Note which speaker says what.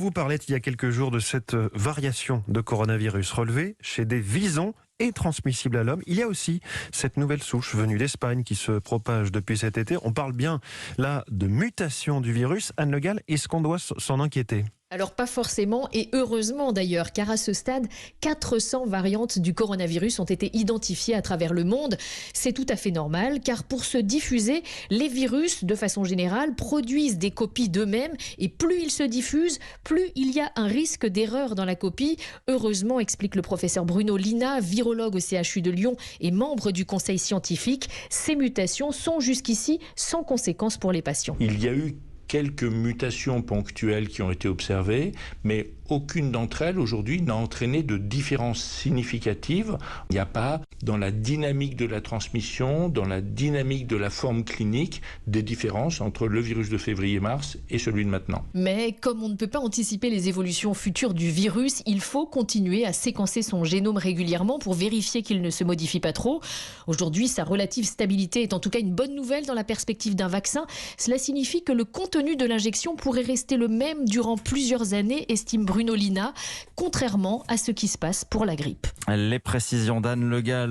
Speaker 1: Vous parlez il y a quelques jours de cette variation de coronavirus relevée chez des visons et transmissible à l'homme. Il y a aussi cette nouvelle souche venue d'Espagne qui se propage depuis cet été. On parle bien là de mutation du virus. Anne Le Gall, est-ce qu'on doit s'en inquiéter ?
Speaker 2: Alors pas forcément, et heureusement d'ailleurs, car à ce stade, 400 variantes du coronavirus ont été identifiées à travers le monde. C'est tout à fait normal, car pour se diffuser, les virus, de façon générale, produisent des copies d'eux-mêmes, et plus ils se diffusent, plus il y a un risque d'erreur dans la copie. Heureusement, explique le professeur Bruno Lina, virologue au CHU de Lyon et membre du conseil scientifique, ces mutations sont jusqu'ici sans conséquence pour les patients.
Speaker 3: Il y a eu quelques mutations ponctuelles qui ont été observées, mais aucune d'entre elles aujourd'hui n'a entraîné de différences significatives. Il n'y a pas, dans la dynamique de la transmission, dans la dynamique de la forme clinique, des différences entre le virus de février-mars et celui de maintenant.
Speaker 2: Mais comme on ne peut pas anticiper les évolutions futures du virus, il faut continuer à séquencer son génome régulièrement pour vérifier qu'il ne se modifie pas trop. Aujourd'hui, sa relative stabilité est en tout cas une bonne nouvelle dans la perspective d'un vaccin. Cela signifie que le contenu de l'injection pourrait rester le même durant plusieurs années, estime Bruno Lina, contrairement à ce qui se passe pour la grippe.
Speaker 4: Les précisions d'Anne Le Gall.